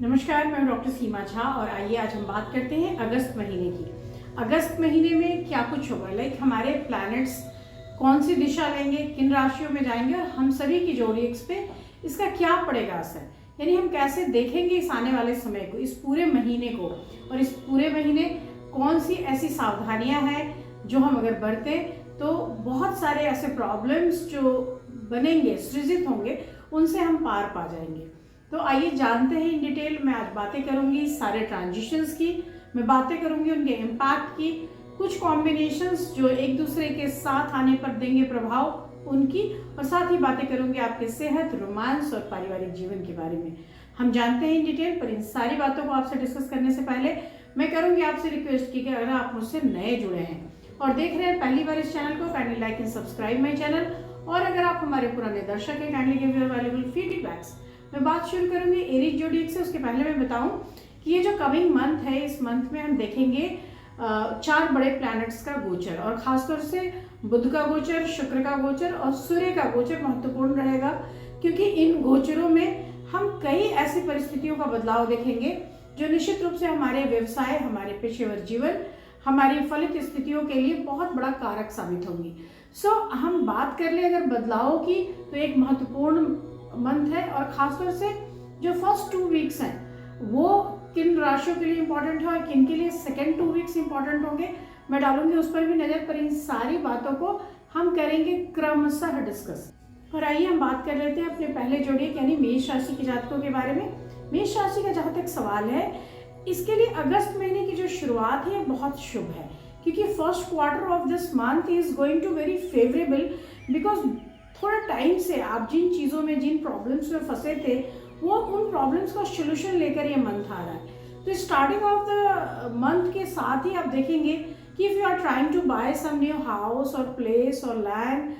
नमस्कार, मैं डॉक्टर सीमा झा और आइए आज हम बात करते हैं अगस्त महीने की। अगस्त महीने में क्या कुछ होगा, हमारे प्लैनेट्स कौन सी दिशा लेंगे, किन राशियों में जाएंगे और हम सभी की जोडिएक्स पे इसका क्या पड़ेगा असर, यानी हम कैसे देखेंगे इस आने वाले समय को, इस पूरे महीने को। और इस पूरे महीने कौन सी ऐसी सावधानियां हैं जो हम अगर बरते तो बहुत सारे ऐसे प्रॉब्लम्स जो बनेंगे, सृजित होंगे, उनसे हम पार पा जाएंगे। तो आइए जानते हैं इन डिटेल। मैं आज बातें करूंगी सारे ट्रांजिशंस की, मैं बातें करूंगी उनके इम्पैक्ट की, कुछ कॉम्बिनेशंस जो एक दूसरे के साथ आने पर देंगे प्रभाव उनकी, और साथ ही बातें करूंगी आपके सेहत, रोमांस और पारिवारिक जीवन के बारे में। हम जानते हैं इन डिटेल, पर इन सारी बातों को आपसे डिस्कस करने से पहले मैं करूंगी आपसे रिक्वेस्ट की कि अगर आप मुझसे नए जुड़े हैं और देख रहे हैं पहली बार इस चैनल को, kindly like and subscribe my channel. और अगर आप हमारे पुराने दर्शक हैं, kindly give your valuable feedbacks. मैं बात शुरू करूंगी एरीज जोडिएक्स से। उसके पहले मैं बताऊं कि ये जो कमिंग मंथ है, इस मंथ में हम देखेंगे 4 बड़े प्लैनेट्स का गोचर, और खासतौर से बुध का गोचर, शुक्र का गोचर और सूर्य का गोचर महत्वपूर्ण रहेगा, क्योंकि इन गोचरों में हम कई ऐसी परिस्थितियों का बदलाव देखेंगे जो निश्चित रूप से हमारे व्यवसाय, हमारे पेशेवर जीवन, हमारी फलित स्थितियों के लिए बहुत बड़ा कारक साबित होंगी। हम बात कर ले अगर बदलावों की, तो एक महत्वपूर्ण मंथ है, और खासतौर से जो फर्स्ट 2 वीक्स हैं वो किन राशियों के लिए इंपॉर्टेंट है और किन के लिए सेकेंड 2 वीक्स इंपॉर्टेंट होंगे, मैं डालूंगी उस पर भी नजर। पर इन सारी बातों को हम करेंगे क्रमशः डिस्कस। और आइए हम बात कर लेते हैं अपने पहले जोड़िए यानी मेष राशि के जातकों के बारे में। मेष राशि का जहां तक सवाल है, इसके लिए अगस्त महीने की जो शुरुआत है बहुत शुभ है, क्योंकि first quarter of this month is going to very favourable, because थोड़ा टाइम से आप जिन चीज़ों में, जिन प्रॉब्लम्स में फंसे थे, वो उन प्रॉब्लम्स का सोल्यूशन लेकर ये मंथ आ रहा है। तो स्टार्टिंग ऑफ द मंथ के साथ ही आप देखेंगे कि if you are trying to buy some new house और प्लेस और लैंड,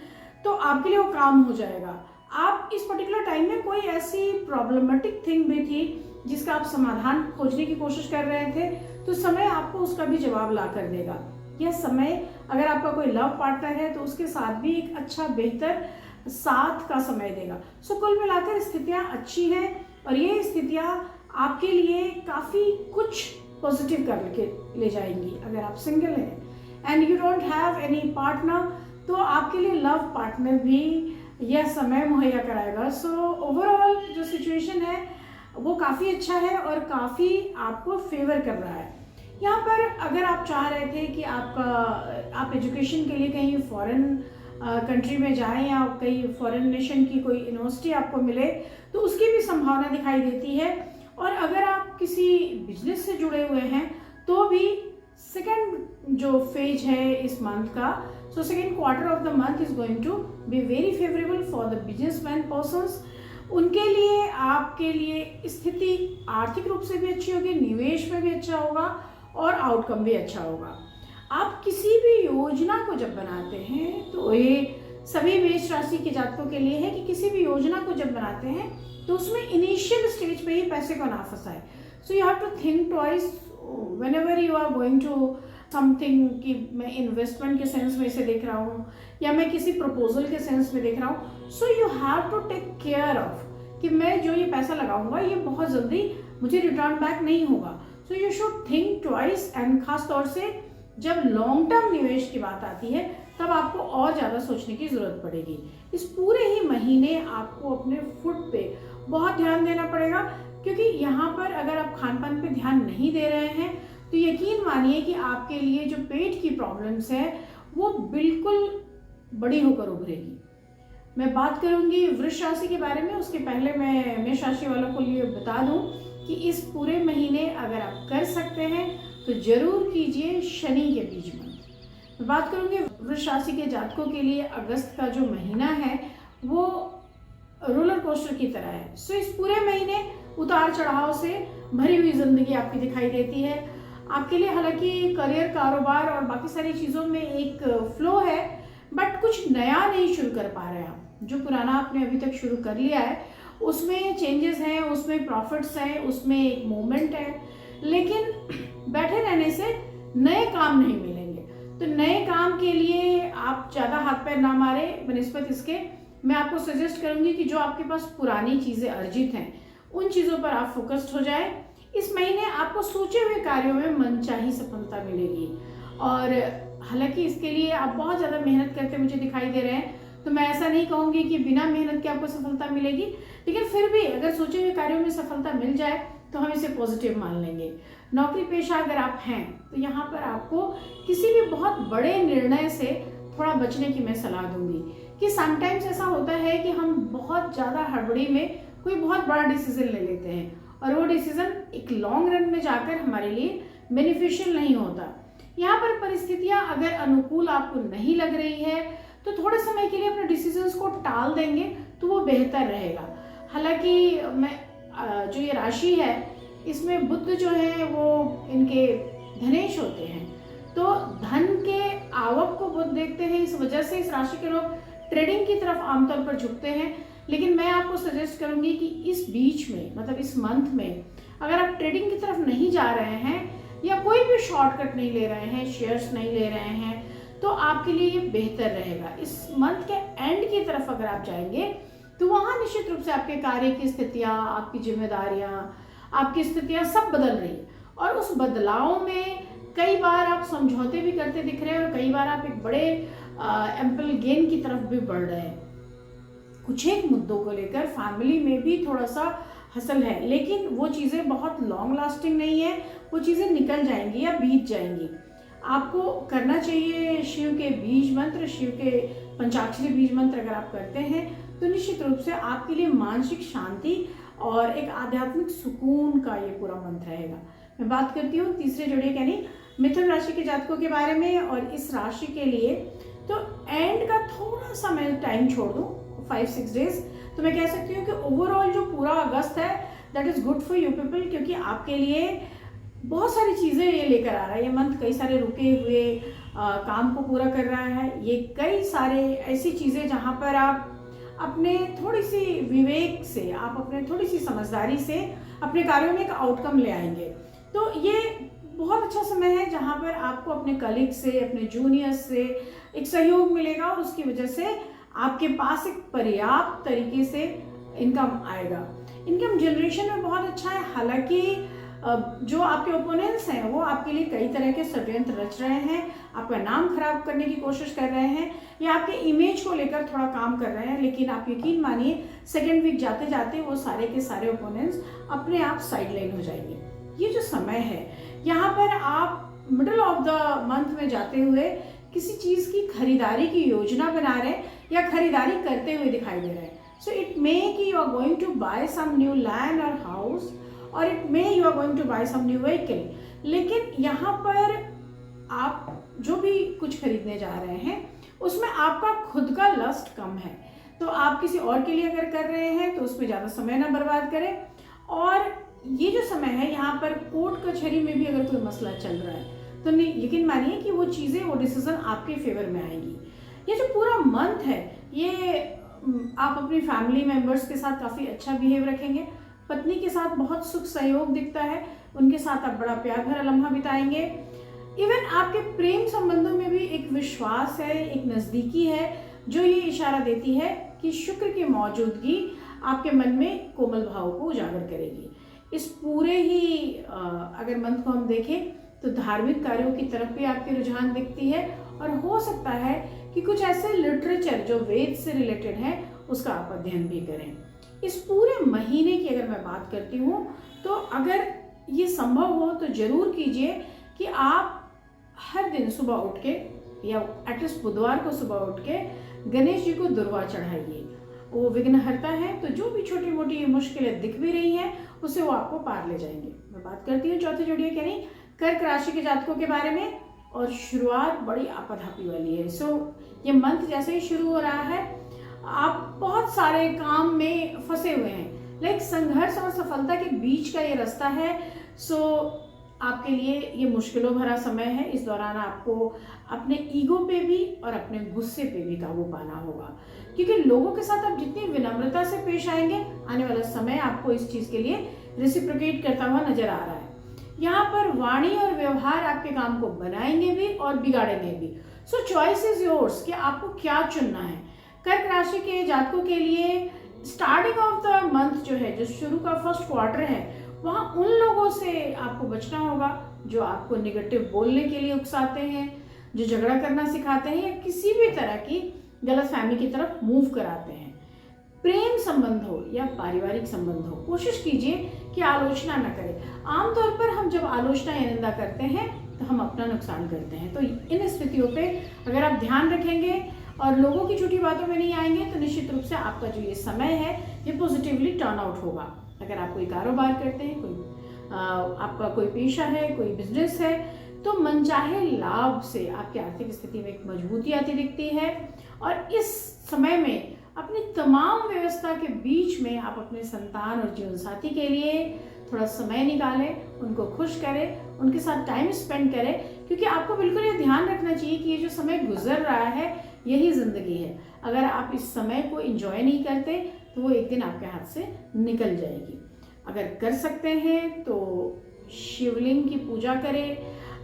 तो आपके लिए वो काम हो जाएगा। आप इस पर्टिकुलर टाइम में कोई ऐसी प्रॉब्लमेटिक थिंग भी थी जिसका आप समाधान खोजने की कोशिश कर रहे थे, तो समय आपको उसका भी जवाब ला कर देगा। यह समय, अगर आपका कोई लव पार्टनर है तो उसके साथ भी एक अच्छा बेहतर साथ का समय देगा। कुल मिलाकर स्थितियां अच्छी हैं, और ये स्थितियां आपके लिए काफ़ी कुछ पॉजिटिव करके ले जाएंगी। अगर आप सिंगल हैं and you don't have any partner, तो आपके लिए लव पार्टनर भी यह समय मुहैया कराएगा। ओवरऑल जो सिचुएशन है वो काफ़ी अच्छा है और काफ़ी आपको फेवर कर रहा है। यहाँ पर अगर आप चाह रहे थे कि आप एजुकेशन के लिए कहीं फॉरेन कंट्री में जाएं या कहीं फॉरेन नेशन की कोई यूनिवर्सिटी आपको मिले, तो उसकी भी संभावना दिखाई देती है। और अगर आप किसी बिजनेस से जुड़े हुए हैं तो भी सेकेंड जो फेज है इस मंथ का, second quarter of the month is going to be very favourable for the businessman persons. उनके लिए, आपके लिए स्थिति आर्थिक रूप से भी अच्छी होगी, निवेश में भी अच्छा होगा और आउटकम भी अच्छा होगा। आप किसी भी योजना को जब बनाते हैं, तो ये सभी मेष राशि के जातकों के लिए है कि किसी भी योजना को जब बनाते हैं तो उसमें इनिशियल स्टेज पे ही पैसे को ना फंसाए। You have to think twice whenever you are going to something, कि मैं इन्वेस्टमेंट के सेंस में इसे देख रहा हूँ या मैं किसी प्रपोजल के सेंस में देख रहा हूँ। You have to take care of कि मैं जो ये पैसा लगाऊंगा ये बहुत जल्दी मुझे रिटर्न बैक नहीं होगा। You should think twice, and खास तौर से जब लॉन्ग टर्म निवेश की बात आती है तब आपको और ज़्यादा सोचने की ज़रूरत पड़ेगी। इस पूरे ही महीने आपको अपने फूड पे बहुत ध्यान देना पड़ेगा, क्योंकि यहाँ पर अगर आप खान पान पे ध्यान नहीं दे रहे हैं तो यकीन मानिए कि आपके लिए जो पेट की प्रॉब्लम्स है वो बिल्कुल बड़ी होकर उभरेगी। मैं बात करूँगी वृष राशि के बारे में। उसके पहले मैं मेष राशि वालों को लिए बता दूँ कि इस पूरे महीने अगर आप कर सकते हैं तो जरूर कीजिए शनि के बीज मंत्र। मैं बात करूंगी वृष राशि के जातकों के लिए अगस्त का जो महीना है वो रोलर कोस्टर की तरह है। इस पूरे महीने उतार चढ़ाव से भरी हुई जिंदगी आपकी दिखाई देती है। आपके लिए हालांकि करियर, कारोबार और बाकी सारी चीज़ों में एक फ्लो है, बट कुछ नया नहीं शुरू कर पा रहे आप। जो पुराना आपने अभी तक शुरू कर लिया है उसमें चेंजेस हैं, उसमें प्रॉफिट्स हैं, उसमें एक मोमेंट है, लेकिन बैठे रहने से नए काम नहीं मिलेंगे। तो नए काम के लिए आप ज़्यादा हाथ पैर ना मारे, बनिस्बत इसके मैं आपको सजेस्ट करूंगी कि जो आपके पास पुरानी चीज़ें अर्जित हैं उन चीज़ों पर आप फोकस्ड हो जाए। इस महीने आपको सोचे हुए कार्यों में मनचाही सफलता मिलेगी, और हालांकि इसके लिए आप बहुत ज़्यादा मेहनत करते मुझे दिखाई दे रहे हैं, तो मैं ऐसा नहीं कहूँगी कि बिना मेहनत के आपको सफलता मिलेगी, लेकिन फिर भी अगर सोचे हुए कार्यों में सफलता मिल जाए तो हम इसे पॉजिटिव मान लेंगे। नौकरी पेशा अगर आप हैं तो यहाँ पर आपको किसी भी बहुत बड़े निर्णय से थोड़ा बचने की मैं सलाह दूंगी, कि समटाइम्स ऐसा होता है कि हम बहुत ज़्यादा हड़बड़ी में कोई बहुत बड़ा डिसीजन ले लेते हैं और वो डिसीजन एक लॉन्ग रन में जाकर हमारे लिए बेनिफिशियल नहीं होता। यहाँ पर परिस्थितियाँ अगर अनुकूल आपको नहीं लग रही है तो थोड़े समय के लिए अपने डिसीजंस को टाल देंगे तो वो बेहतर रहेगा। हालांकि मैं जो ये राशि है इसमें बुध जो है वो इनके धनेश होते हैं, तो धन के आवक को बुध देखते हैं, इस वजह से इस राशि के लोग ट्रेडिंग की तरफ आमतौर पर झुकते हैं। लेकिन मैं आपको सजेस्ट करूंगी कि इस बीच में, मतलब इस मंथ में, अगर आप ट्रेडिंग की तरफ नहीं जा रहे हैं या कोई भी शॉर्टकट नहीं ले रहे हैं, शेयर्स नहीं ले रहे हैं, तो आपके लिए ये बेहतर रहेगा। इस मंथ के एंड की तरफ अगर आप जाएंगे तो वहाँ निश्चित रूप से आपके कार्य की स्थितियाँ, आपकी जिम्मेदारियाँ, आपकी स्थितियाँ सब बदल रही है, और उस बदलाव में कई बार आप समझौते भी करते दिख रहे हैं और कई बार आप एक बड़े एम्पल गेन की तरफ भी बढ़ रहे हैं। कुछ एक मुद्दों को लेकर फैमिली में भी थोड़ा सा हसल है, लेकिन वो चीज़ें बहुत लॉन्ग लास्टिंग नहीं है, वो चीज़ें निकल जाएंगी या बीत जाएंगी। आपको करना चाहिए शिव के बीज मंत्र, शिव के पंचाक्षरी बीज मंत्र अगर आप करते हैं तो निश्चित रूप से आपके लिए मानसिक शांति और एक आध्यात्मिक सुकून का ये पूरा मंत्र रहेगा। मैं बात करती हूँ तीसरे जोड़े यानी मिथुन राशि के जातकों के बारे में, और इस राशि के लिए तो एंड का थोड़ा सा मैं टाइम छोड़ दूँ 5-6 डेज, तो मैं कह सकती हूँ कि ओवरऑल जो पूरा अगस्त है that is good for you people, क्योंकि आपके लिए बहुत सारी चीज़ें ये लेकर आ रहा है। ये मंथ कई सारे रुके हुए काम को पूरा कर रहा है। ये कई सारे ऐसी चीज़ें जहाँ पर आप अपने थोड़ी सी विवेक से, आप अपने थोड़ी सी समझदारी से अपने कार्यों में एक आउटकम ले आएंगे। तो ये बहुत अच्छा समय है जहाँ पर आपको अपने कलीग से, अपने जूनियर्स से एक सहयोग मिलेगा, और उसकी वजह से आपके पास एक पर्याप्त तरीके से इनकम आएगा। इनकम जनरेशन में बहुत अच्छा है। हालांकि जो आपके ओपोनेंट्स हैं वो आपके लिए कई तरह के षड्यंत्र रच रहे हैं, आपका नाम खराब करने की कोशिश कर रहे हैं या आपके इमेज को लेकर थोड़ा काम कर रहे हैं, लेकिन आप यकीन मानिए सेकेंड वीक जाते जाते वो सारे के सारे ओपोनेंट्स अपने आप साइडलाइन हो जाएंगे। ये जो समय है यहाँ पर आप मिडल ऑफ द मंथ में जाते हुए किसी चीज़ की खरीदारी की योजना बना रहे हैं या खरीदारी करते हुए दिखाई दे रहे हैं। सो इट मे कि you are going to buy some new land और हाउस, और it may you are going to buy some new vehicle. लेकिन यहाँ पर आप जो भी कुछ खरीदने जा रहे हैं उसमें आपका खुद का लस्ट कम है, तो आप किसी और के लिए अगर कर रहे हैं तो उसमें ज़्यादा समय ना बर्बाद करें। और ये जो समय है यहाँ पर कोर्ट कचहरी में भी अगर कोई मसला चल रहा है तो यकीन मानिए कि वो चीज़ें, वो डिसीजन आपके फेवर में आएंगी। ये जो पूरा मंथ है ये आप अपनी फैमिली मेम्बर्स के साथ काफ़ी अच्छा बिहेव रखेंगे, पत्नी के साथ बहुत सुख सहयोग दिखता है, उनके साथ आप बड़ा प्यार भरा लम्हा बिताएंगे। इवन आपके प्रेम संबंधों में भी एक विश्वास है, एक नज़दीकी है जो ये इशारा देती है कि शुक्र की मौजूदगी आपके मन में कोमल भाव को उजागर करेगी। इस पूरे ही अगर मंथ को हम देखें तो धार्मिक कार्यों की तरफ भी आपकी रुझान दिखती है, और हो सकता है कि कुछ ऐसे लिटरेचर जो वेद से रिलेटेड है उसका आप अध्ययन भी करें। इस पूरे महीने की अगर मैं बात करती हूँ तो अगर ये संभव हो तो जरूर कीजिए कि आप हर दिन सुबह उठ के या एटलीस्ट बुधवार को सुबह उठ के गणेश जी को दुर्वा चढ़ाइए। वो विघ्नहर्ता है, तो जो भी छोटी मोटी मुश्किलें दिख भी रही हैं उसे वो आपको पार ले जाएंगे। मैं बात करती हूँ चौथे जोड़िए यानी कर्क राशि के जातकों के बारे में, और शुरुआत बड़ी आपाधापी वाली है। सो ये मंथ जैसे ही शुरू हो रहा है आप बहुत सारे काम में फंसे हुए हैं, लाइक संघर्ष और सफलता के बीच का ये रास्ता है। सो आपके लिए ये मुश्किलों भरा समय है। इस दौरान आपको अपने ईगो पे भी और अपने गुस्से पे भी काबू पाना होगा, क्योंकि लोगों के साथ आप जितनी विनम्रता से पेश आएंगे आने वाला समय आपको इस चीज़ के लिए रेसिप्रोकेट करता हुआ नजर आ रहा है। यहाँ पर वाणी और व्यवहार आपके काम को बनाएंगे भी और बिगाड़ेंगे भी। सो चॉइस इज योर्स कि आपको क्या चुनना है। कर्क राशि के जातकों के लिए स्टार्टिंग ऑफ द मंथ जो है, जो शुरू का फर्स्ट क्वार्टर है, वहाँ उन लोगों से आपको बचना होगा जो आपको निगेटिव बोलने के लिए उकसाते हैं, जो झगड़ा करना सिखाते हैं या किसी भी तरह की गलतफहमी की तरफ मूव कराते हैं। प्रेम संबंध हो या पारिवारिक संबंध हो, कोशिश कीजिए कि आलोचना न करें। आमतौर पर हम जब आलोचना या निंदा करते हैं तो हम अपना नुकसान करते हैं। तो इन स्थितियों पे अगर आप ध्यान रखेंगे और लोगों की झूठी बातों में नहीं आएंगे तो निश्चित रूप से आपका जो ये समय है ये पॉजिटिवली टर्न आउट होगा। अगर आप कोई कारोबार करते हैं, आपका कोई पेशा है, कोई बिजनेस है, तो मनचाहे लाभ से आपकी आर्थिक स्थिति में एक मजबूती आती दिखती है। और इस समय में अपनी तमाम व्यवस्था के बीच में आप अपने संतान और जीवन साथी के लिए थोड़ा समय निकालें, उनको खुश करें, उनके साथ टाइम स्पेंड करें, क्योंकि आपको बिल्कुल ये ध्यान रखना चाहिए कि ये जो समय गुजर रहा है यही ज़िंदगी है। अगर आप इस समय को एंजॉय नहीं करते तो वो एक दिन आपके हाथ से निकल जाएगी। अगर कर सकते हैं तो शिवलिंग की पूजा करें।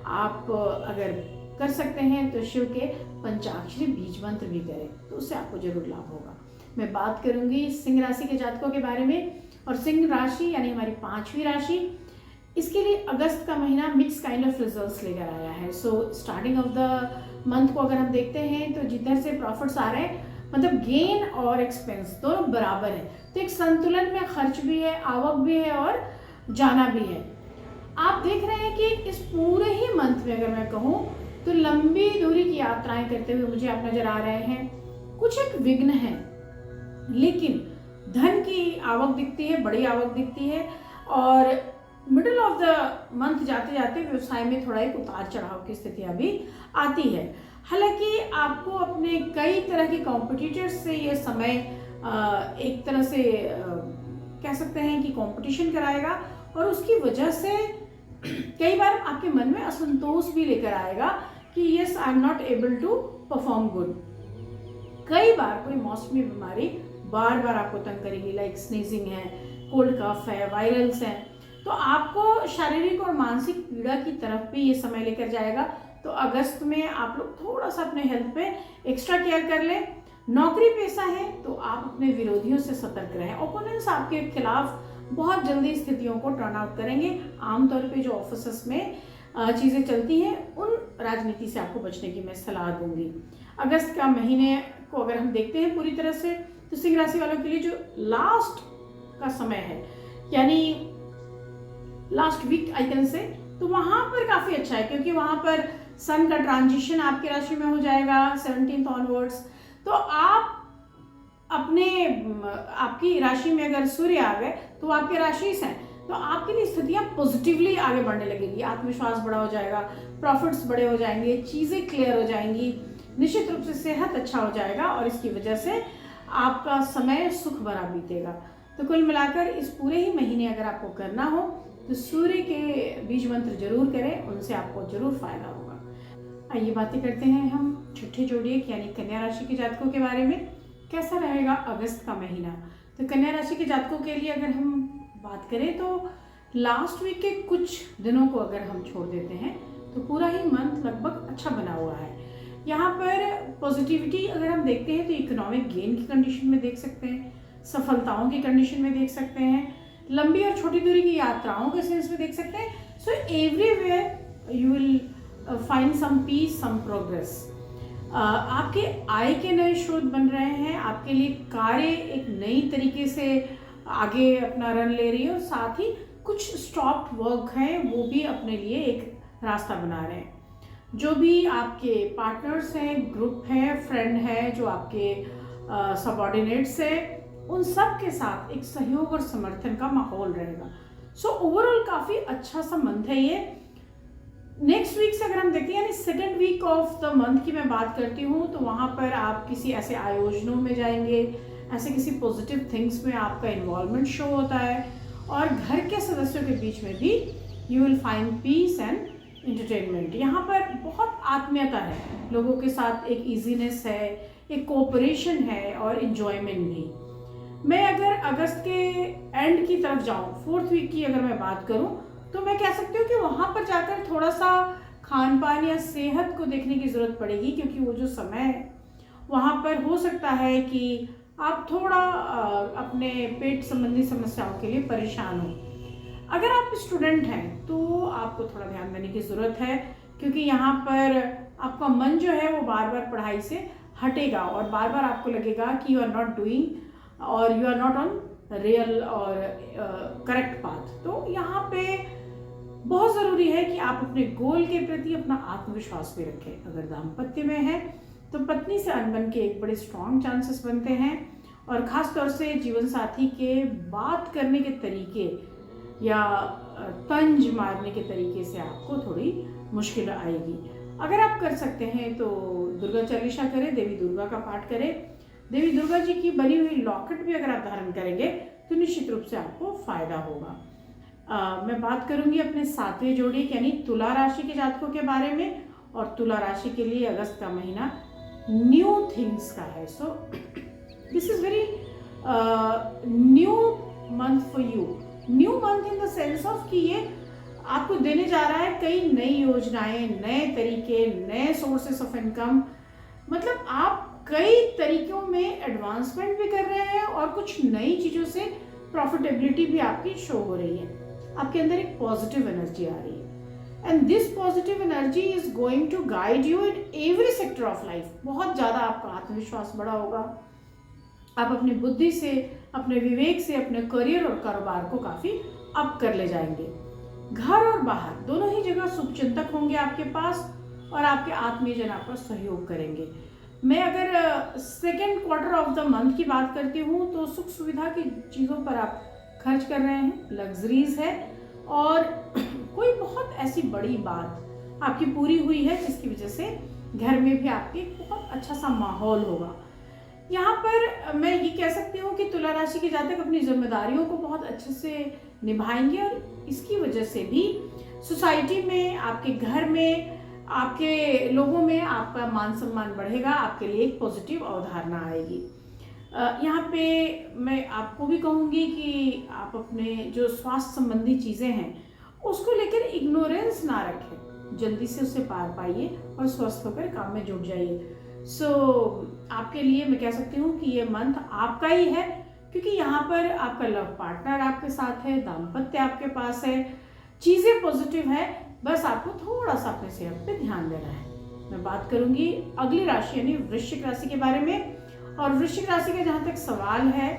आप अगर कर सकते हैं तो शिव के पंचाक्षरी बीज मंत्र भी करें, तो उससे आपको जरूर लाभ होगा। मैं बात करूंगी सिंह राशि के जातकों के बारे में। और सिंह राशि यानी हमारी 5वीं राशि, इसके लिए अगस्त का महीना मिक्स काइंड ऑफ रिजल्ट्स लेकर आया है। So starting of the month को अगर हम देखते हैं तो जिधर से प्रॉफिट्स आ रहे हैं, मतलब गेन और एक्सपेंस दोनों बराबर है, तो एक संतुलन में खर्च भी है, आवक भी है और जाना भी है। आप देख रहे हैं कि इस पूरे ही मंथ में अगर मैं कहूँ तो लंबी दूरी की यात्राएं करते हुए मुझे आप नजर आ रहे हैं। कुछ एक विघ्न है, लेकिन धन की आवक दिखती है, बड़ी आवक दिखती है। और मिडिल ऑफ द मंथ जाते जाते व्यवसाय में थोड़ा एक उतार चढ़ाव की स्थितियां भी आती है। हालांकि आपको अपने कई तरह के कॉम्पिटिटर्स से ये समय एक तरह से कह सकते हैं कि कंपटीशन कराएगा, और उसकी वजह से कई बार आपके मन में असंतोष भी लेकर आएगा कि yes I am not able to perform good. कई बार कोई मौसमी बीमारी बार बार आपको तंग करेगी, लाइक स्नीजिंग है, कोल्ड कफ है, वायरल्स हैं, तो आपको शारीरिक और मानसिक पीड़ा की तरफ भी ये समय लेकर जाएगा। तो अगस्त में आप लोग थोड़ा सा अपने हेल्थ पे एक्स्ट्रा केयर कर लें। नौकरी पेशा है तो आप अपने विरोधियों से सतर्क रहें। ओपोनेंट्स आपके खिलाफ बहुत जल्दी स्थितियों को टर्न आउट करेंगे। आमतौर पे जो ऑफिसेस में चीज़ें चलती हैं उन राजनीति से आपको बचने की मैं सलाह दूंगी। अगस्त का महीने को अगर हम देखते हैं पूरी तरह से, तो सिंह राशि वालों के लिए जो लास्ट का समय है, यानी last week I can say, तो वहाँ पर काफ़ी अच्छा है, क्योंकि वहाँ पर सन का ट्रांजिशन आपकी राशि में हो जाएगा 17th ऑनवर्ड्स। तो आप अपने आपकी राशि में अगर सूर्य आ गए तो आपके राशि से हैं, तो आपके लिए स्थितियाँ पॉजिटिवली आगे बढ़ने लगेगी। आत्मविश्वास बड़ा हो जाएगा, प्रॉफिट्स बड़े हो जाएंगे, चीज़ें क्लियर हो जाएंगी, निश्चित रूप से सेहत अच्छा हो जाएगा, और इसकी वजह से आपका समय सुख भरा बीतेगा। तो कुल मिलाकर इस पूरे ही महीने अगर आपको करना हो तो सूर्य के बीज मंत्र जरूर करें, उनसे आपको जरूर फायदा होगा। आइए बातें करते हैं हम छठे जोड़िक यानी कन्या राशि के जातकों के बारे में। कैसा रहेगा अगस्त का महीना? तो कन्या राशि के जातकों के लिए अगर हम बात करें तो लास्ट वीक के कुछ दिनों को अगर हम छोड़ देते हैं तो पूरा ही मंथ लगभग अच्छा बना हुआ है। यहाँ पर पॉजिटिविटी अगर हम देखते हैं तो इकोनॉमिक गेन की कंडीशन में देख सकते हैं, सफलताओं की कंडीशन में देख सकते हैं, लंबी और छोटी दूरी की यात्राओं के सेंस में देख सकते हैं। So everywhere you will find some peace, some progress. आपके आय के नए स्रोत बन रहे हैं, आपके लिए कार्य एक नई तरीके से आगे अपना रन ले रही है, और साथ ही कुछ स्टॉप वर्क हैं वो भी अपने लिए एक रास्ता बना रहे हैं। जो भी आपके पार्टनर्स हैं, ग्रुप है, फ्रेंड है, जो आपके सबऑर्डिनेट्स हैं, उन सब के साथ एक सहयोग और समर्थन का माहौल रहेगा। सो ओवरऑल काफ़ी अच्छा सा मंथ है ये। नेक्स्ट वीक से अगर हम देखते हैं, यानी second week of the month की मैं बात करती हूँ, तो वहाँ पर आप किसी ऐसे आयोजनों में जाएंगे, ऐसे किसी पॉजिटिव थिंग्स में आपका इन्वॉल्वमेंट शो होता है, और घर के सदस्यों के बीच में भी you will find peace and entertainment. यहाँ पर बहुत आत्मीयता है, लोगों के साथ एक ईजीनेस है, एक कोऑपरेशन है और इन्जॉयमेंट भी। मैं अगर अगस्त के एंड की तरफ जाऊँ, 4th वीक की अगर मैं बात करूँ, तो मैं कह सकती हूँ कि वहाँ पर जाकर थोड़ा सा खान पान या सेहत को देखने की ज़रूरत पड़ेगी, क्योंकि वो जो समय है वहाँ पर हो सकता है कि आप थोड़ा अपने पेट संबंधी समस्याओं के लिए परेशान हो। अगर आप स्टूडेंट हैं तो आपको थोड़ा ध्यान देने की ज़रूरत है, क्योंकि यहाँ पर आपका मन जो है वो बार बार पढ़ाई से हटेगा और बार बार आपको लगेगा कि यू आर नॉट डूइंग और you are not on real और करेक्ट पाथ। तो यहाँ पे बहुत ज़रूरी है कि आप अपने गोल के प्रति अपना आत्मविश्वास भी रखें। अगर दाम्पत्य में है तो पत्नी से अनबन के एक बड़े स्ट्रॉन्ग चांसेस बनते हैं, और ख़ास तौर से जीवन साथी के बात करने के तरीके या तंज मारने के तरीके से आपको थोड़ी मुश्किल आएगी। अगर आप कर सकते हैं तो दुर्गा चालीसा करें, देवी दुर्गा का पाठ करें। देवी दुर्गा जी की बनी हुई लॉकेट भी अगर आप धारण करेंगे तो निश्चित रूप से आपको फायदा होगा। मैं बात करूंगी अपने 7वें जोड़ी यानी तुला राशि के जातकों के बारे में, और तुला राशि के लिए अगस्त का महीना न्यू थिंग्स का है। So this is very new month for you. New month in the sense of कि ये आपको देने जा रहा है कई नई योजनाएं, नए तरीके, नए सोर्सेस ऑफ इनकम। मतलब आप कई तरीकों में एडवांसमेंट भी कर रहे हैं और कुछ नई चीज़ों से प्रॉफिटेबिलिटी भी आपकी शो हो रही है। आपके अंदर एक पॉजिटिव एनर्जी आ रही है, and this positive energy is going to guide you in every sector of life. बहुत ज़्यादा आपका आत्मविश्वास बड़ा होगा। आप अपनी बुद्धि से, अपने विवेक से अपने करियर और कारोबार को काफ़ी अप कर ले जाएंगे। घर और बाहर दोनों ही जगह शुभचिंतक होंगे आपके पास, और आपके आत्मीय जन आपका सहयोग करेंगे। मैं अगर second quarter of the month की बात करती हूँ तो सुख सुविधा की चीज़ों पर आप खर्च कर रहे हैं, लग्जरीज है, और कोई बहुत ऐसी बड़ी बात आपकी पूरी हुई है जिसकी वजह से घर में भी आपके बहुत अच्छा सा माहौल होगा। यहाँ पर मैं ये कह सकती हूँ कि तुला राशि के जातक अपनी जिम्मेदारियों को बहुत अच्छे से निभाएंगे, और इसकी वजह से भी सोसाइटी में, आपके घर में, आपके लोगों में आपका मान सम्मान बढ़ेगा। आपके लिए एक पॉजिटिव अवधारणा आएगी। यहाँ पे मैं आपको भी कहूँगी कि आप अपने जो स्वास्थ्य संबंधी चीज़ें हैं उसको लेकर इग्नोरेंस ना रखें, जल्दी से उसे पार पाइए और स्वस्थ होकर काम में जुट जाइए। सो आपके लिए मैं कह सकती हूँ कि ये मंथ आपका ही है, क्योंकि यहाँ पर आपका लव पार्टनर आपके साथ है, दाम्पत्य आपके पास है, चीज़ें पॉजिटिव है। बस आपको थोड़ा सा अपने सेहत पे ध्यान देना है। मैं बात करूंगी अगली राशि यानी वृश्चिक राशि के बारे में, और वृश्चिक राशि का जहाँ तक सवाल है,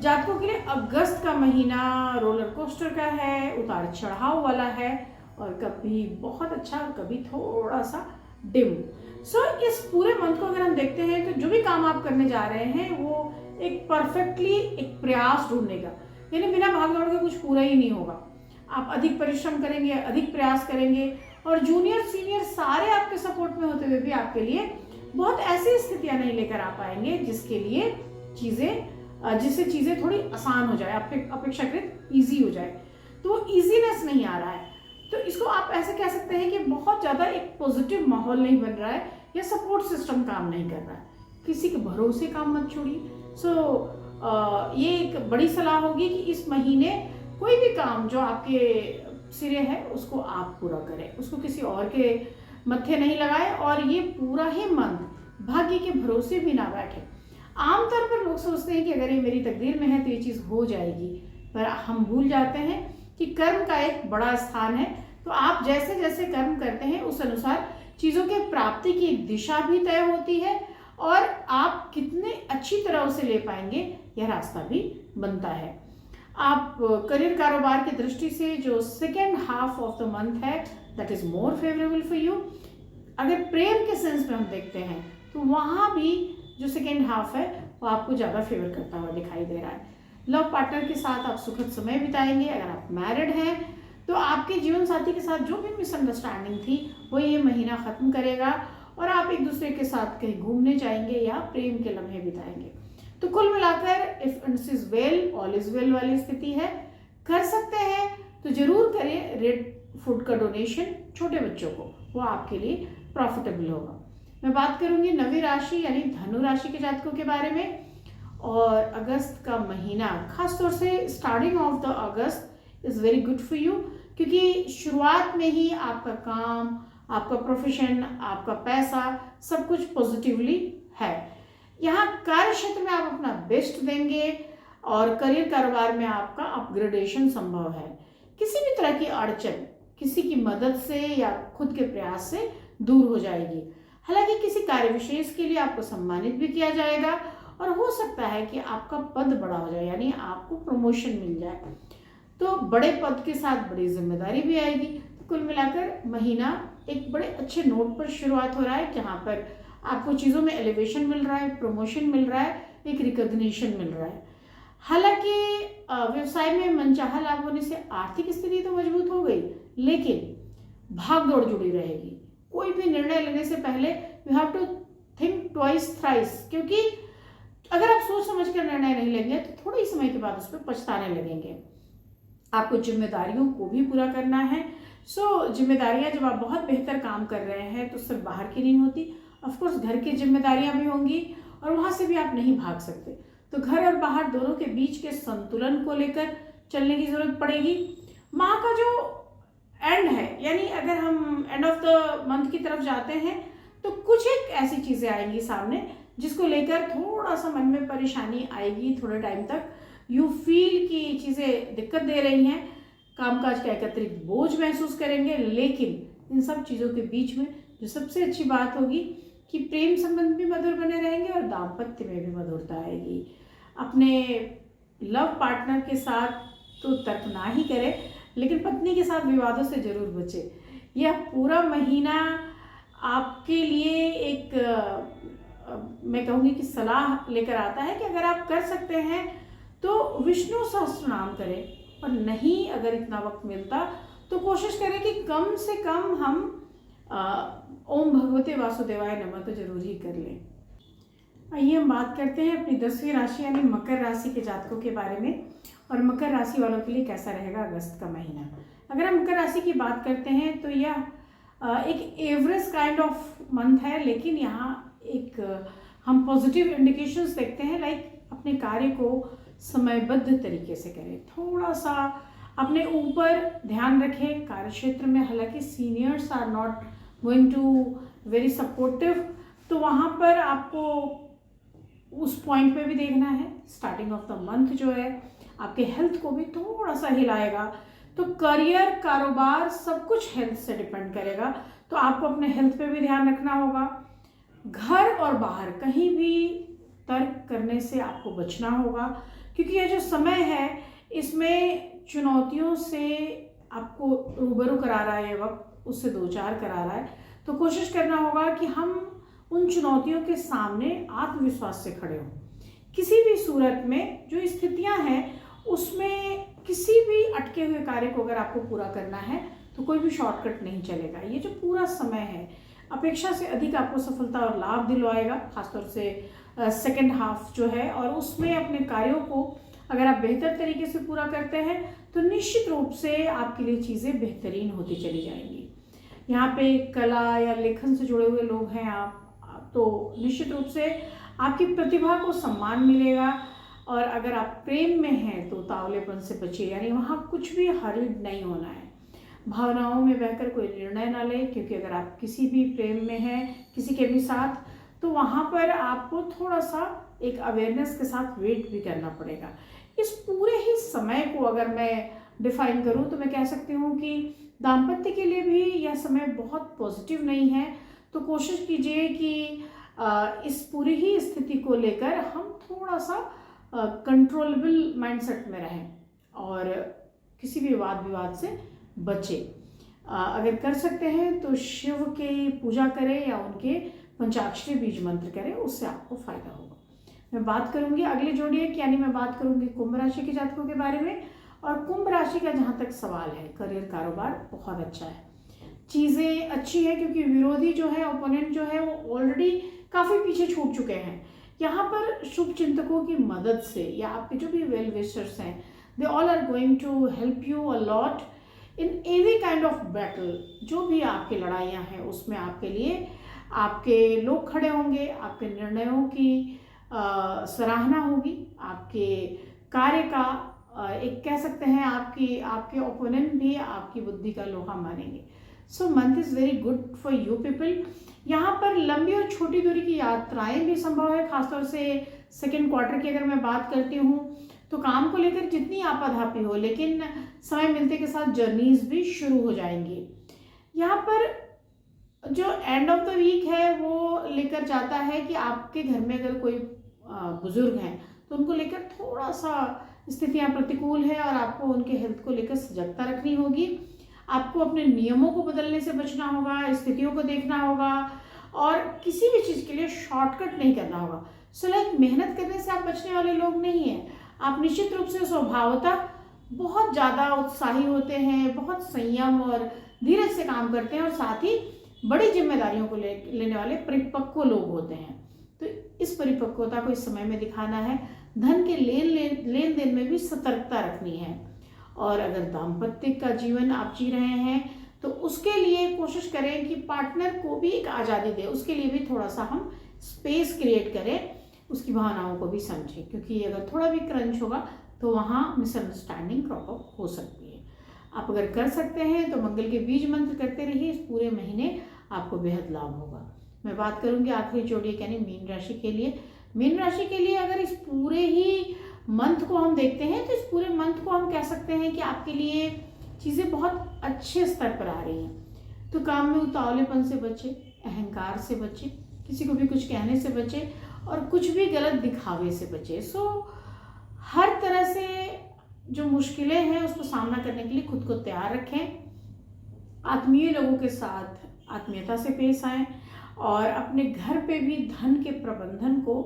जातकों के लिए अगस्त का महीना रोलर कोस्टर का है, उतार चढ़ाव वाला है, और कभी बहुत अच्छा और कभी थोड़ा सा डिम। सो इस पूरे मंथ को अगर हम देखते हैं तो जो भी काम आप करने जा रहे हैं वो एक परफेक्टली एक प्रयास ढूंढने का, यानी बिना भाग दौड़ के कुछ पूरा ही नहीं होगा। आप अधिक परिश्रम करेंगे, अधिक प्रयास करेंगे, और जूनियर सीनियर सारे आपके सपोर्ट में होते हुए भी आपके लिए बहुत ऐसी स्थितियां नहीं लेकर आ पाएंगे जिससे चीज़ें थोड़ी आसान हो जाए, अपेक्षाकृत ईजी हो जाए। तो ईजीनेस नहीं आ रहा है, तो इसको आप ऐसे कह सकते हैं कि बहुत ज़्यादा एक पॉजिटिव माहौल नहीं बन रहा है, या सपोर्ट सिस्टम काम नहीं कर रहा है। किसी के भरोसे काम मत छोड़िए। सो ये एक बड़ी सलाह होगी कि इस महीने कोई भी काम जो आपके सिरे है उसको आप पूरा करें, उसको किसी और के मत्थे नहीं लगाए, और ये पूरा ही मंथ भाग्य के भरोसे भी ना बैठे। आमतौर पर लोग सोचते हैं कि अगर ये मेरी तकदीर में है तो ये चीज़ हो जाएगी, पर हम भूल जाते हैं कि कर्म का एक बड़ा स्थान है। तो आप जैसे जैसे कर्म करते हैं उस अनुसार चीज़ों के प्राप्ति की एक दिशा भी तय होती है, और आप कितने अच्छी तरह उसे ले पाएंगे यह रास्ता भी बनता है। आप करियर कारोबार की दृष्टि से जो second half of the month है that is more favourable for you. अगर प्रेम के सेंस में हम देखते हैं तो वहाँ भी जो सेकेंड हाफ है वो आपको ज़्यादा फेवर करता हुआ दिखाई दे रहा है। लव पार्टनर के साथ आप सुखद समय बिताएंगे। अगर आप मैरिड हैं तो आपके जीवन साथी के साथ जो भी मिसअंडरस्टैंडिंग थी वो ये महीना ख़त्म करेगा, और आप एक दूसरे के साथ कहीं घूमने जाएंगे या प्रेम के लम्हे बिताएंगे। तो कुल मिलाकर if it is well all is well वाली स्थिति है। कर सकते हैं तो जरूर करें रेड फूड का डोनेशन छोटे बच्चों को, वो आपके लिए प्रॉफिटेबल होगा। मैं बात करूंगी 9वीं राशि यानी धनु राशि के जातकों के बारे में, और अगस्त का महीना खासतौर से starting of the August is very good for you, क्योंकि शुरुआत में ही आपका काम, आपका प्रोफेशन, आपका पैसा सब कुछ पॉजिटिवली है। यहाँ कार्य क्षेत्र में आप अपना बेस्ट देंगे और करियर कारोबार में आपका अपग्रेडेशन संभव है। किसी भी तरह की अड़चन किसी की मदद से या खुद के प्रयास से दूर हो जाएगी। हालांकि किसी कार्य विशेष के लिए आपको सम्मानित भी किया जाएगा और हो सकता है कि आपका पद बड़ा हो जाए, यानी आपको प्रमोशन मिल जाए। तो बड़े पद के साथ बड़ी जिम्मेदारी भी आएगी। तो कुल मिलाकर महीना एक बड़े अच्छे नोट पर शुरुआत हो रहा है, जहाँ पर आपको चीज़ों में एलिवेशन मिल रहा है, प्रमोशन मिल रहा है, एक रिकॉग्निशन मिल रहा है। हालांकि व्यवसाय में मनचाहा लाभ होने से आर्थिक स्थिति तो मजबूत हो गई, लेकिन भाग दौड़ जुड़ी रहेगी। कोई भी निर्णय लेने से पहले you have to think twice thrice, क्योंकि अगर आप सोच समझ कर निर्णय नहीं लेंगे तो थोड़े ही समय के बाद उस पर पछताने लगेंगे। आपको जिम्मेदारियों को भी पूरा करना है। जिम्मेदारियां जब आप बहुत बेहतर काम कर रहे हैं तो सिर्फ बाहर की नहीं होती, ऑफकोर्स घर की जिम्मेदारियां भी होंगी और वहां से भी आप नहीं भाग सकते। तो घर और बाहर दोनों के बीच के संतुलन को लेकर चलने की जरूरत पड़ेगी। माह का जो एंड है, यानी अगर हम एंड ऑफ द मंथ की तरफ जाते हैं तो कुछ एक ऐसी चीजें आएंगी सामने जिसको लेकर थोड़ा सा मन में परेशानी आएगी। थोड़े टाइम तक यू फील कि चीजें दिक्कत दे रही हैं, कामकाज का एक अतिरिक्त बोझ महसूस करेंगे। लेकिन इन सब चीजों के बीच में जो सबसे अच्छी बात होगी कि प्रेम संबंध भी मधुर बने रहेंगे और दाम्पत्य में भी मधुरता आएगी। अपने लव पार्टनर के साथ तो तर्क ना ही करें, लेकिन पत्नी के साथ विवादों से जरूर बचे। यह पूरा महीना आपके लिए एक मैं कहूँगी कि सलाह लेकर आता है कि अगर आप कर सकते हैं तो विष्णु सहस्त्र नाम करें, और नहीं अगर इतना वक्त मिलता तो कोशिश करें कि कम से कम हम ओम भगवते वासुदेवाय नमः तो जरूर ही कर लें। आइए हम बात करते हैं अपनी 10वीं राशि यानी मकर राशि के जातकों के बारे में, और मकर राशि वालों के लिए कैसा रहेगा अगस्त का महीना। अगर हम मकर राशि की बात करते हैं तो यह एक एवरेज काइंड ऑफ मंथ है, लेकिन यहाँ एक हम पॉजिटिव इंडिकेशंस देखते हैं। लाइक अपने कार्य को समयबद्ध तरीके से करें, थोड़ा सा अपने ऊपर ध्यान रखें कार्य क्षेत्र में। हालांकि seniors are not going to very supportive, तो वहाँ पर आपको उस पॉइंट पे भी देखना है। स्टार्टिंग ऑफ द मंथ जो है आपके हेल्थ को भी थोड़ा सा हिलाएगा। तो करियर, कारोबार सब कुछ हेल्थ से डिपेंड करेगा, तो आपको अपने हेल्थ पे भी ध्यान रखना होगा। घर और बाहर कहीं भी तर्क करने से आपको बचना होगा, क्योंकि यह जो समय है इसमें चुनौतियों से आपको रूबरू करा रहा है, ये वक्त उससे दो चार करा रहा है। तो कोशिश करना होगा कि हम उन चुनौतियों के सामने आत्मविश्वास से खड़े हों। किसी भी सूरत में जो स्थितियां हैं उसमें किसी भी अटके हुए कार्य को अगर आपको पूरा करना है तो कोई भी शॉर्टकट नहीं चलेगा। ये जो पूरा समय है अपेक्षा से अधिक आपको सफलता और लाभ दिलवाएगा, खासतौर से सेकंड हाफ जो है, और उसमें अपने कार्यों को अगर आप बेहतर तरीके से पूरा करते हैं तो निश्चित रूप से आपके लिए चीज़ें बेहतरीन होती चली जाएंगी। यहाँ पे कला या लेखन से जुड़े हुए लोग हैं आप, तो निश्चित रूप से आपकी प्रतिभा को सम्मान मिलेगा। और अगर आप प्रेम में हैं तो तावलेपन से बचिए, यानी वहाँ कुछ भी हरिड नहीं होना है। भावनाओं में बहकर कोई निर्णय ना लें, क्योंकि अगर आप किसी भी प्रेम में हैं किसी के भी साथ तो वहाँ पर आपको थोड़ा सा एक अवेयरनेस के साथ वेट भी करना पड़ेगा। इस पूरे ही समय को अगर मैं डिफाइन करूँ तो मैं कह सकती हूँ कि दाम्पत्य के लिए भी यह समय बहुत पॉजिटिव नहीं है। तो कोशिश कीजिए कि इस पूरी ही स्थिति को लेकर हम थोड़ा सा कंट्रोलेबल माइंडसेट में रहें और किसी भी वाद विवाद से बचें। अगर कर सकते हैं तो शिव की पूजा करें या उनके पंचाक्षरी बीज मंत्र करें, उससे आपको फायदा होगा। मैं बात करूंगी अगली जोड़ी की, यानी मैं बात करूंगी कुंभ राशि के जातकों के बारे में। और कुंभ राशि का जहाँ तक सवाल है, करियर कारोबार बहुत अच्छा है, चीज़ें अच्छी है, क्योंकि विरोधी जो है, ओपोनेंट जो है, वो ऑलरेडी काफ़ी पीछे छूट चुके हैं। यहाँ पर शुभ चिंतकों की मदद से या आपके जो भी वेल विशर्स हैं, they all are going to help you a lot in any kind of battle. जो भी आपकी लड़ाइयाँ हैं उसमें आपके लिए आपके लोग खड़े होंगे, आपके निर्णयों की सराहना होगी, आपके कार्य का एक कह सकते हैं आपके ओपोनेंट भी आपकी बुद्धि का लोहा मानेंगे। So month is very good for you people. यहाँ पर लंबी और छोटी दूरी की यात्राएं भी संभव है, खासतौर से सेकेंड क्वार्टर की अगर मैं बात करती हूँ तो काम को लेकर जितनी आपाधापी हो, लेकिन समय मिलते के साथ जर्नीज भी शुरू हो जाएंगी। यहाँ पर जो एंड ऑफ द वीक है वो लेकर जाता है कि आपके घर में अगर कोई बुजुर्ग हैं तो उनको लेकर थोड़ा सा स्थितियाँ प्रतिकूल है और आपको उनके हेल्थ को लेकर सजगता रखनी होगी। आपको अपने नियमों को बदलने से बचना होगा, स्थितियों को देखना होगा और किसी भी चीज़ के लिए शॉर्टकट नहीं करना होगा। सो लाइक मेहनत करने से आप बचने वाले लोग नहीं हैं। आप निश्चित रूप से स्वभावतः बहुत ज़्यादा उत्साही होते हैं, बहुत संयम और धीरज से काम करते हैं और साथ ही बड़ी जिम्मेदारियों को लेने वाले परिपक्व लोग होते हैं। तो इस परिपक्वता को इस समय में दिखाना है। धन के लेन देन में भी सतर्कता रखनी है। और अगर दाम्पत्य का जीवन आप जी रहे हैं तो उसके लिए कोशिश करें कि पार्टनर को भी एक आज़ादी दे, उसके लिए भी थोड़ा सा हम स्पेस क्रिएट करें, उसकी भावनाओं को भी समझें, क्योंकि अगर थोड़ा भी क्रंच होगा तो वहाँ मिसअंडरस्टैंडिंग क्रॉप अप हो सकती है। आप अगर कर सकते हैं तो मंगल के बीज मंत्र करते रहिए, इस पूरे महीने आपको बेहद लाभ होगा। मैं बात करूंगी आखिरी जोड़ी यानी मीन राशि के लिए। मीन राशि के लिए अगर इस पूरे ही मंथ को हम देखते हैं तो इस पूरे मंथ को हम कह सकते हैं कि आपके लिए चीज़ें बहुत अच्छे स्तर पर आ रही हैं। तो काम में उतावलेपन से बचे, अहंकार से बचे, किसी को भी कुछ कहने से बचे और कुछ भी गलत दिखावे से बचे। सो हर तरह से जो मुश्किलें हैं उसको सामना करने के लिए खुद को तैयार रखें। आत्मीय लोगों के साथ आत्मीयता से पेश आएँ और अपने घर पे भी धन के प्रबंधन को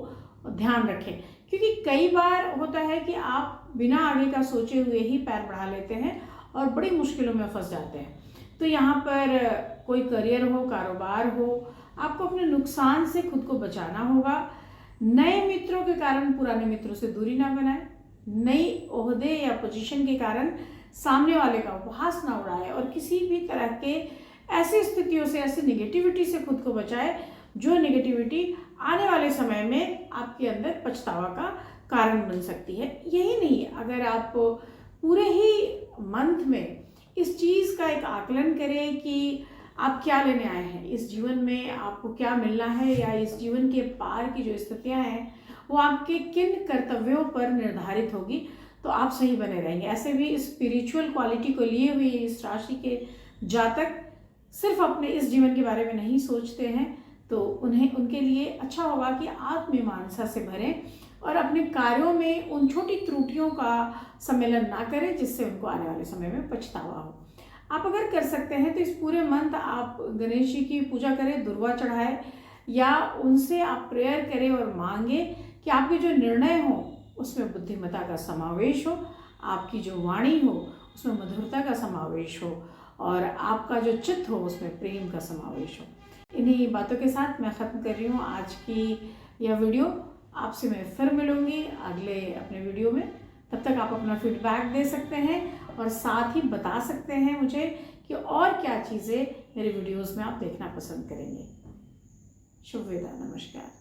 ध्यान रखें, क्योंकि कई बार होता है कि आप बिना आगे का सोचे हुए ही पैर बढ़ा लेते हैं और बड़ी मुश्किलों में फंस जाते हैं। तो यहाँ पर कोई करियर हो, कारोबार हो, आपको अपने नुकसान से खुद को बचाना होगा। नए मित्रों के कारण पुराने मित्रों से दूरी ना बनाएं। नई ओहदे या पोजीशन के कारण सामने वाले का उपहास ना उड़ाए और किसी भी तरह के ऐसी स्थितियों से, ऐसी निगेटिविटी से खुद को बचाए जो निगेटिविटी आने वाले समय में आपके अंदर पछतावा का कारण बन सकती है। यही नहीं, अगर आप पूरे ही मंथ में इस चीज़ का एक आकलन करें कि आप क्या लेने आए हैं, इस जीवन में आपको क्या मिलना है, या इस जीवन के पार की जो स्थितियां हैं वो आपके किन कर्तव्यों पर निर्धारित होगी, तो आप सही बने रहेंगे। ऐसे भी स्पिरिचुअल क्वालिटी को लिए हुए इस राशि के जातक सिर्फ अपने इस जीवन के बारे में नहीं सोचते हैं, तो उनके लिए अच्छा होगा कि आत्ममीमांसा से भरें और अपने कार्यों में उन छोटी त्रुटियों का सम्मेलन ना करें जिससे उनको आने वाले समय में पछतावा हो। आप अगर कर सकते हैं तो इस पूरे मंथ आप गणेश जी की पूजा करें, दुर्वा चढ़ाएं या उनसे आप प्रेयर करें और मांगे कि आपके जो निर्णय हो उसमें बुद्धिमत्ता का समावेश हो, आपकी जो वाणी हो उसमें मधुरता का समावेश हो और आपका जो चित्त हो उसमें प्रेम का समावेश हो। इन्हीं बातों के साथ मैं ख़त्म कर रही हूँ आज की यह वीडियो। आपसे मैं फिर मिलूँगी अगले अपने वीडियो में। तब तक आप अपना फीडबैक दे सकते हैं और साथ ही बता सकते हैं मुझे कि और क्या चीज़ें मेरे वीडियोज़ में आप देखना पसंद करेंगे। शुभ वेला, नमस्कार।